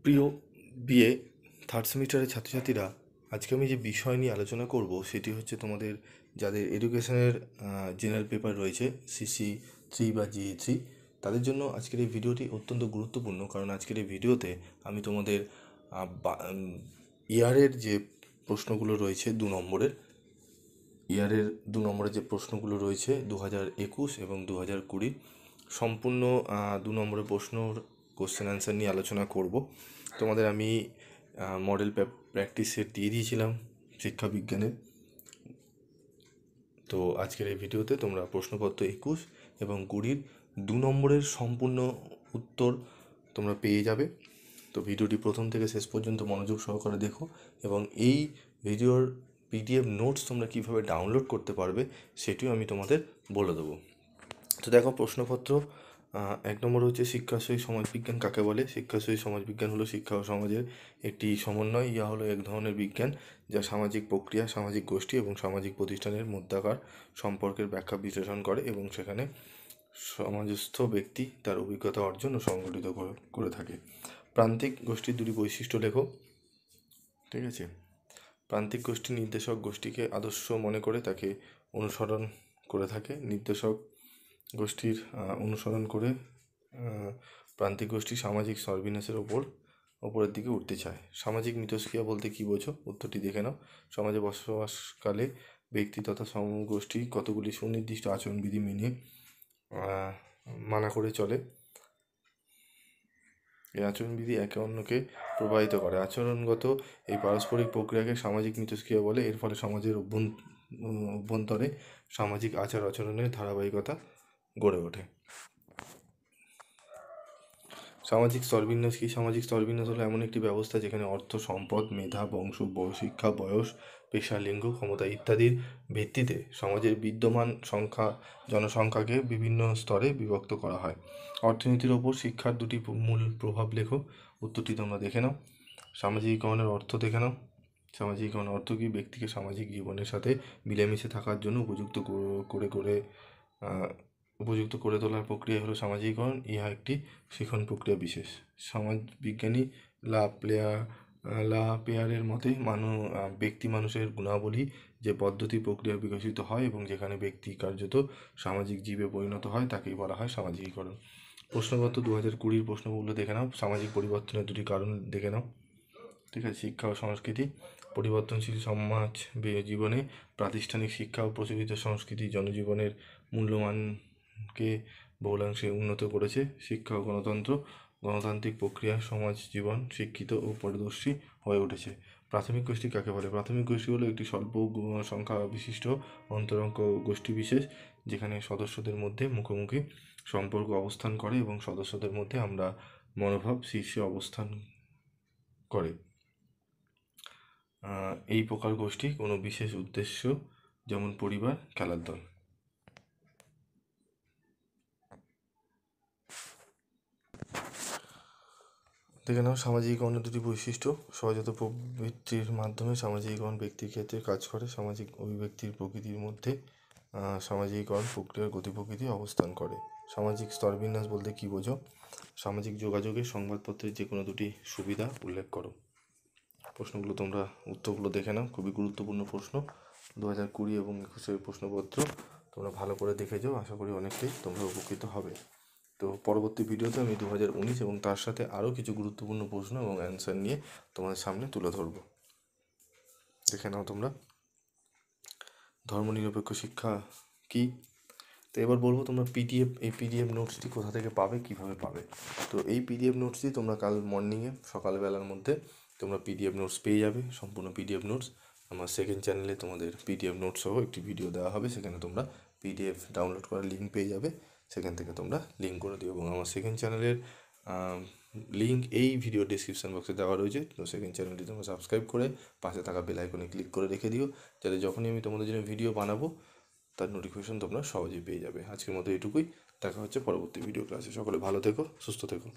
প্রিয় BA third সেমিস্টারের ছাত্রছাত্রীরা, আজকে আমি যে বিষয় নিয়ে আলোচনা করব সেটি হচ্ছে তোমাদের যাদের এডুকেশনের জেনারেল পেপার রয়েছে CC3 বা GE3, তাদের জন্য আজকের এই ভিডিওটি অত্যন্ত গুরুত্বপূর্ণ। কারণ আজকের এই ভিডিওতে আমি তোমাদের ইয়ারের যে প্রশ্নগুলো রয়েছে 2 নম্বরের, যে প্রশ্নগুলো রয়েছে 2021 এবং 2020, সম্পূর্ণ 2 নম্বরের প্রশ্নর কোশ্চেন অ্যান্সার নিয়ে আলোচনা করব। তোমাদের আমি মডেল প্র্যাকটিস সেট দিয়ে দিয়েছিলাম শিক্ষা বিজ্ঞানের। তো আজকের এই ভিডিওতে তোমরা প্রশ্নপত্র 21 এবং 20-র 2 নম্বরের সম্পূর্ণ উত্তর তোমরা পেয়ে যাবে। তো ভিডিওটি প্রথম থেকে শেষ পর্যন্ত মনোযোগ সহকারে দেখো, এবং এই ভিডিওর PDF নোটস তোমরা কীভাবে ডাউনলোড করতে পারবে সেটিও আমি তোমাদের বলে দেবো। তো দেখো, প্রশ্নপত্র 1 নম্বর হচ্ছে শিক্ষাশয়ী সমাজবিজ্ঞান কাকে বলে। শিক্ষাশয়ী সমাজবিজ্ঞান হলো শিক্ষা ও সমাজের একটি সমন্বয়। ইহা হলো এক ধরনের বিজ্ঞান যা সামাজিক প্রক্রিয়া, সামাজিক গোষ্ঠী এবং সামাজিক প্রতিষ্ঠানের মধ্যকার সম্পর্কের ব্যাখ্যা বিশ্লেষণ করে, এবং সেখানে সমাজস্থ ব্যক্তি তার অভিজ্ঞতা অর্জন ও সংগঠিত করে থাকে। প্রান্তিক গোষ্ঠীর 2টি বৈশিষ্ট্য লেখো। ঠিক আছে, প্রান্তিক গোষ্ঠী নির্দেশক গোষ্ঠীকে আদর্শ মনে করে তাকে অনুসরণ করে থাকে। নির্দেশক গোষ্ঠীর অনুসরণ করে প্রান্তিক গোষ্ঠী সামাজিক স্তরবিন্যাসের ওপরের দিকে উঠতে চায়। সামাজিক মিথস্ক্রিয়া বলতে কী বোঝো? উত্তরটি দেখে নাও। সমাজে বসবাসকালে ব্যক্তি তথা সমগোষ্ঠী কতগুলি সুনির্দিষ্ট আচরণবিধি মেনে মানা করে চলে। এই আচরণবিধি একে অন্যকে প্রভাবিত করে। আচরণগত এই পারস্পরিক প্রক্রিয়াকে সামাজিক মিথস্ক্রিয়া বলে। এর ফলে সমাজের অভ্যন্তরে সামাজিক আচার আচরণের ধারাবাহিকতা গড়ে ওঠে। সামাজিক স্তরবিন্যাস কি? সামাজিক স্তরবিন্যাস হলো এমন একটি ব্যবস্থা যেখানে অর্থ, সম্পদ, মেধা, বংশ, শিক্ষা, বয়স, পেশা, লিঙ্গ, ক্ষমতা ইত্যাদির ভিত্তিতে সমাজের বিদ্যমান জনসংখ্যাকে বিভিন্ন স্তরে বিভক্ত করা হয়। অর্থনীতির ওপর শিক্ষার 2টি মূল প্রভাব লেখো। উত্তরটি তোমরা দেখে নাও। সামাজিকীকরণের অর্থ দেখে নাও। সামাজিকীকরণ অর্থ কি? ব্যক্তিকে সামাজিক জীবনের সাথে মিলেমিশে থাকার জন্য উপযুক্ত করে তোলার প্রক্রিয়া হলো সামাজিকীকরণ। ইহা একটি শিখন প্রক্রিয়া বিশেষ। সমাজবিজ্ঞানী পেয়ারের মতে ব্যক্তি মানুষের গুণাবলী যে পদ্ধতি প্রক্রিয়া বিকশিত হয় এবং যেখানে ব্যক্তি কার্যত সামাজিক জীবে পরিণত হয় তাকেই বলা হয় সামাজিকীকরণ। প্রশ্নপত্র 2020-র প্রশ্নগুলো দেখে নাও। সামাজিক পরিবর্তনের 2টি কারণ দেখে নাও। ঠিক আছে, শিক্ষা ও সংস্কৃতি। পরিবর্তনশীল সমাজ জীবনে প্রাতিষ্ঠানিক শিক্ষা ও প্রচলিত সংস্কৃতি জনজীবনের মূল্যমানকে বহুলাংশে উন্নত করেছে। শিক্ষা ও গণতান্ত্রিক প্রক্রিয়া সমাজ জীবন শিক্ষিত ও পারদর্শী হয়ে উঠেছে। প্রাথমিক গোষ্ঠী কাকে বলে? প্রাথমিক গোষ্ঠী হলো একটি স্বল্প সংখ্যা বিশিষ্ট অন্তরঙ্গ গোষ্ঠী বিশেষ যেখানে সদস্যদের মধ্যে মুখোমুখি সম্পর্ক অবস্থান করে এবং সদস্যদের মধ্যে আমরা মনোভাব শীর্ষে অবস্থান করে। এই প্রকার গোষ্ঠী কোনো বিশেষ উদ্দেশ্য, যেমন পরিবার, খেলার দল। দেখে নাও, সামাজিকীকরণের 2টি বৈশিষ্ট্য। সহজাত প্রবৃত্তির মাধ্যমে সামাজিকীকরণ ব্যক্তির ক্ষেত্রে কাজ করে। সামাজিক অভিব্যক্তির প্রকৃতির মধ্যে সামাজিকীকরণ প্রক্রিয়ার গতি প্রকৃতি অবস্থান করে। সামাজিক স্তরবিন্যাস বলতে কী বোঝো? সামাজিক যোগাযোগের সংবাদপত্রের যে কোনো 2টি সুবিধা উল্লেখ করো। প্রশ্নগুলো তোমরা উত্তরগুলো দেখে নাও। খুবই গুরুত্বপূর্ণ প্রশ্ন। 2020 এবং 21-এর প্রশ্নপত্র তোমরা ভালো করে দেখে যাও। আশা করি অনেকটাই তোমরা উপকৃত হবে। তো পরবর্তী ভিডিওতে আমি 2019 এবং তার সাথে আরও কিছু গুরুত্বপূর্ণ প্রশ্ন এবং অ্যান্সার নিয়ে তোমাদের সামনে তুলে ধরব। দেখে নাও তোমরা। ধর্মনিরপেক্ষ শিক্ষা কি? তো এবার বলবো তোমরা এই পিডিএফ নোটসটি কোথা থেকে পাবে, কিভাবে পাবে। তো এই পিডিএফ নোটসটি তোমরা কাল মর্নিংয়ে সকালবেলার মধ্যে তোমরা পিডিএফ নোটস পেয়ে যাবে। সম্পূর্ণ পিডিএফ নোটস আমার সেকেন্ড চ্যানেলে তোমাদের পিডিএফ নোটস সহ একটি ভিডিও দেওয়া হবে। সেখানে তোমরা পিডিএফ ডাউনলোড করার লিঙ্ক পেয়ে যাবে। সেখান থেকে তোমরা লিঙ্ক করে দিও, এবং আমার সেকেন্ড চ্যানেলের লিঙ্ক এই ভিডিও ডিসক্রিপশান বক্সে দেওয়া রয়েছে। তো সেকেন্ড চ্যানেলটি তোমরা সাবস্ক্রাইব করে পাশে থাকা বেল আইকনে ক্লিক করে রেখে দিও, যাতে যখনই আমি তোমাদের জন্য ভিডিও বানাবো তার নোটিফিকেশন তোমরা সহজেই পেয়ে যাবে। আজকের মতো এটুকুই। দেখা হচ্ছে পরবর্তী ভিডিও ক্লাসে। সকলে ভালো থেকো, সুস্থ থেকো।